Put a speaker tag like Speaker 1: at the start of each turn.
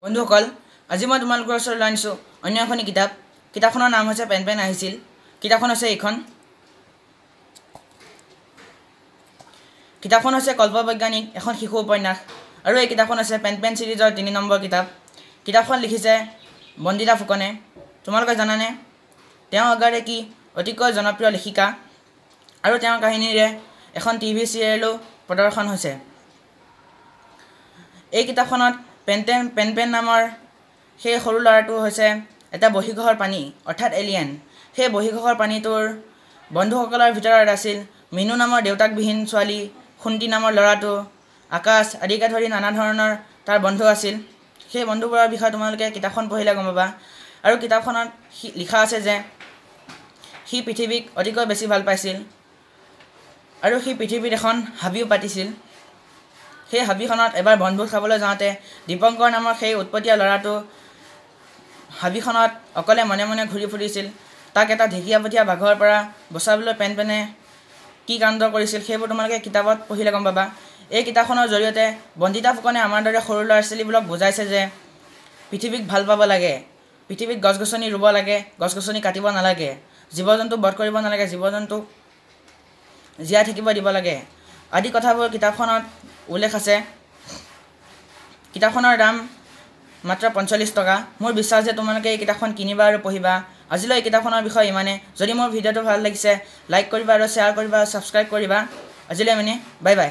Speaker 1: বন্ধুসকল আজি মই তোমালোকৰ ওচৰলৈ আনিছোঁ অন্য এখন কিতাপ। কিতাপখনৰ নাম হৈছে পেন পেন আহিছিল। কিতাপখন হৈছে এইখন। কিতাপখন হৈছে কল্পবৈজ্ঞানিক এখন শিশু উপন্যাস আৰু এই কিতাপখন হৈছে পেন পেন চিৰিজৰ ৩ নম্বৰ কিতাপ। কিতাপখন লিখিছে বন্দিতা ফুকনে। তোমালোকে জানানে তেওঁ এগৰাকী অতিকৈ জনপ্ৰিয় লেখিকা আৰু তেওঁৰ কাহিনীৰে এখন টিভি চিৰিয়েলো প্ৰদৰ্শন হৈছে। এই কিতাপখনত পেন পেন নামৰ সেই সৰু ল'ৰাটো হৈছে এটা বহিঃগ্ৰহৰ প্ৰাণী অৰ্থাৎ এলিয়েন। সেই বহিঃগ্ৰহৰ প্ৰাণীটোৰ বন্ধুসকলৰ ভিতৰত আছিল মিনু নামৰ দেউতাকবিহীন ছোৱালী, খুন্তি নামৰ ল'ৰাটো, আকাশ আদিকে ধৰি নানা ধৰণৰ তাৰ বন্ধু আছিল। সেই বন্ধুবোৰৰ বিষয়ে তোমালোকে কিতাপখন পঢ়িলে গম পাবা। আৰু কিতাপখনত লিখা আছে যে সি পৃথিৱীক অতিকৈ বেছি ভাল পাইছিল আৰু সি পৃথিৱীত এখন হাবিও পাতিছিল। সেই হাবিখনত এবাৰ বনভোজ খাবলৈ যাওঁতে দীপংকৰ নামৰ সেই উৎপতীয়া ল'ৰাটো হাবিখনত অকলে মনে মনে ঘূৰি ফুৰিছিল। তাক এটা ঢেকীয়াপতীয়া বাঘৰ পৰা বচাবলৈ পেন পেনে কি কাণ্ড কৰিছিল সেইবোৰ তোমালোকে কিতাপত পঢ়িলে গম পাবা। এই কিতাপখনৰ জৰিয়তে বন্দিতা ফুকনে আমাৰ দৰে সৰু ল'ৰা ছোৱালীবোৰক বুজাইছে যে পৃথিৱীক ভাল পাব লাগে, পৃথিৱীত গছ গছনি ৰুব লাগে, গছ গছনি কাটিব নালাগে, জীৱ জন্তু বধ কৰিব নালাগে, জীৱ জন্তুক জীয়াই থাকিব দিব লাগে আদি কথাবোৰ কিতাপখনত উল্লেখ আছে। কিতাপখনৰ দাম মাত্ৰ ৪৫ টকা। মোৰ বিশ্বাস যে তোমালোকে এই কিতাপখন কিনিবা আৰু পঢ়িবা। আজিলৈ এই কিতাপখনৰ বিষয়ে ইমানে। যদি মোৰ ভিডিঅ'টো ভাল লাগিছে লাইক কৰিবা আৰু শ্বেয়াৰ কৰিবা আৰু ছাবস্ক্ৰাইব কৰিবা। আজিলৈ মানে বাই বাই।